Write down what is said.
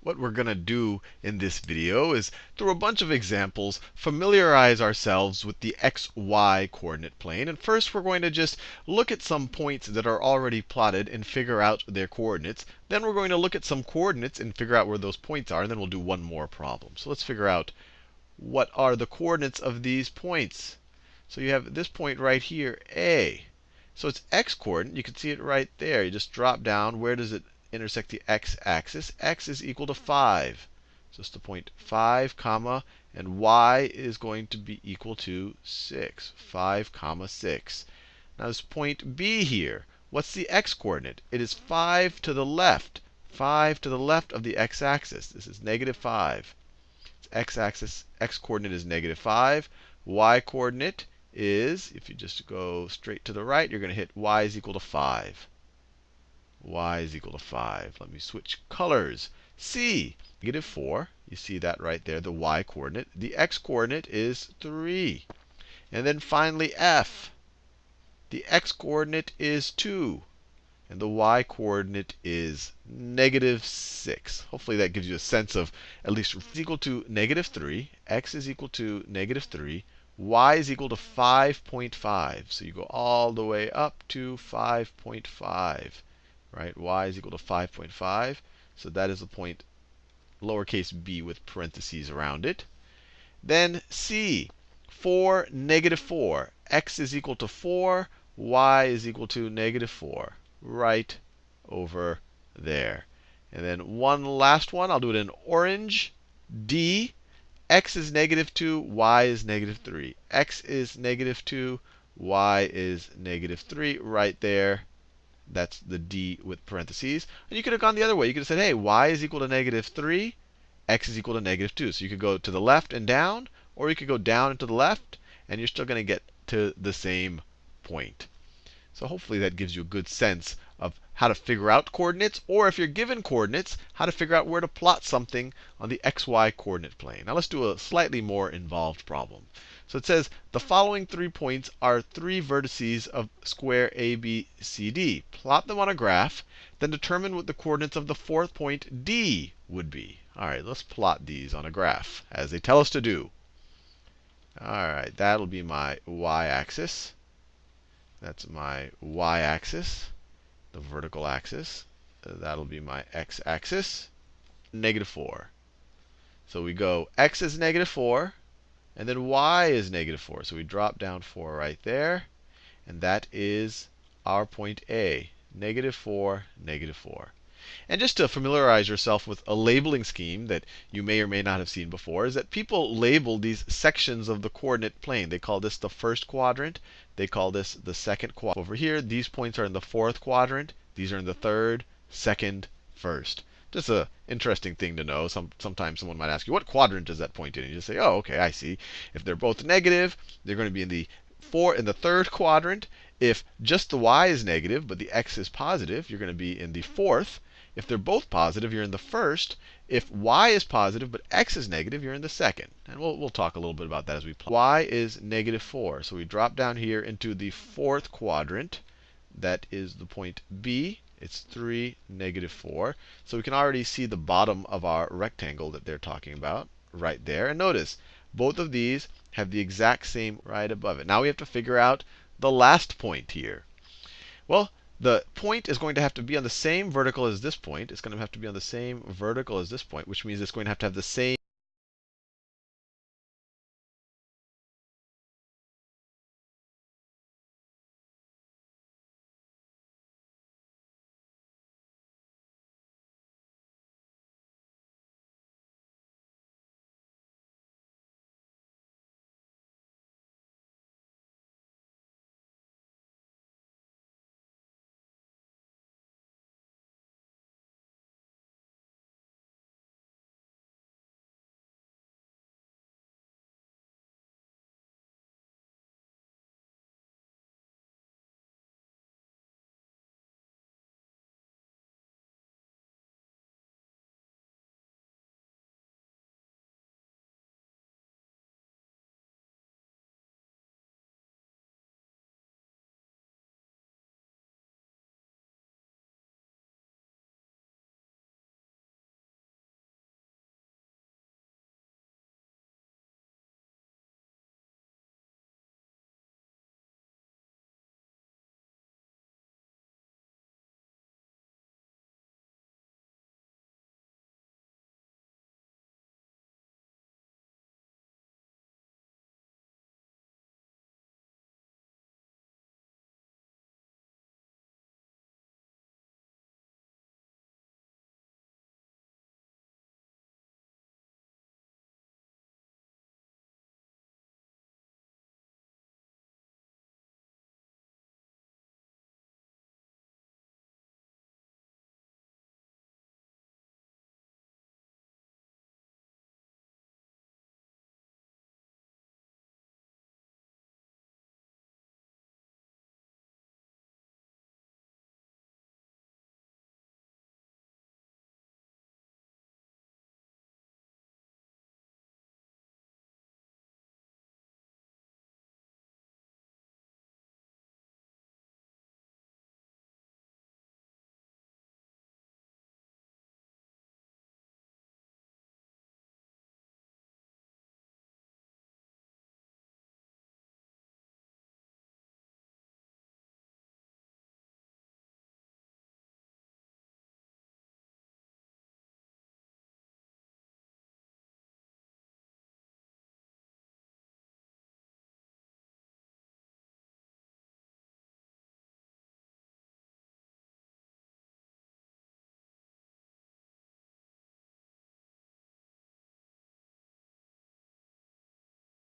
What we're going to do in this video is, through a bunch of examples, familiarize ourselves with the xy coordinate plane. And first, we're going to just look at some points that are already plotted and figure out their coordinates. Then we're going to look at some coordinates and figure out where those points are. And then we'll do one more problem. So let's figure out what are the coordinates of these points. So you have this point right here, A. So it's x coordinate. You can see it right there. You just drop down. Where does it intersect the x-axis? X is equal to 5. So it's the point 5, comma, and y is going to be equal to 6. 5, comma, 6. Now this point B here, what's the x-coordinate? It is 5 to the left. 5 to the left of the x-axis. This is negative 5. Its x-axis, x-coordinate is negative 5. Y-coordinate is, if you just go straight to the right, you're going to hit y is equal to 5. Y is equal to 5. Let me switch colors. C, negative 4. You see that right there, the y coordinate. The x coordinate is 3. And then finally F. The x coordinate is 2. And the y coordinate is negative 6. Hopefully that gives you a sense of at least is equal to negative 3. X is equal to negative 3. Y is equal to 5.5. So you go all the way up to 5.5. Right? Y is equal to 5.5. So that is the point lowercase b with parentheses around it. Then C, 4, negative 4. X is equal to 4. Y is equal to negative 4. Right over there. And then one last one. I'll do it in orange. D, x is negative 2. Y is negative 3. X is negative 2. Y is negative 3. Right there. That's the D with parentheses. And you could have gone the other way. You could have said, hey, y is equal to negative 3. X is equal to negative 2. So you could go to the left and down, or you could go down and to the left, and you're still going to get to the same point. So hopefully that gives you a good sense of how to figure out coordinates, or if you're given coordinates, how to figure out where to plot something on the xy coordinate plane. Now let's do a slightly more involved problem. So it says the following 3 points are 3 vertices of square ABCD. Plot them on a graph, then determine what the coordinates of the 4th point D would be. All right, let's plot these on a graph, as they tell us to do. All right, that'll be my y-axis. That's my y-axis, the vertical axis. That'll be my x-axis, negative 4. So we go x is negative 4, and then y is negative 4. So we drop down 4 right there. And that is our point A, negative 4, negative 4. And just to familiarize yourself with a labeling scheme that you may or may not have seen before, is that people label these sections of the coordinate plane. They call this the first quadrant. They call this the second quadrant. Over here, these points are in the 4th quadrant. These are in the 3rd, 2nd, 1st. Just an interesting thing to know. Sometimes someone might ask you, what quadrant is that point in? And you just say, oh, OK, I see. If they're both negative, they're going to be in the 3rd quadrant. If just the y is negative, but the x is positive, you're going to be in the 4th. If they're both positive, you're in the 1st. If y is positive, but x is negative, you're in the 2nd. And we'll talk a little bit about that as we plot. Y is negative 4. So we drop down here into the 4th quadrant. That is the point B. It's 3, negative 4. So we can already see the bottom of our rectangle that they're talking about right there. And notice, both of these have the exact same right above it. Now we have to figure out the last point here. Well, the point is going to have to be on the same vertical as this point. It's going to have to be on the same vertical as this point, which means it's going to have the same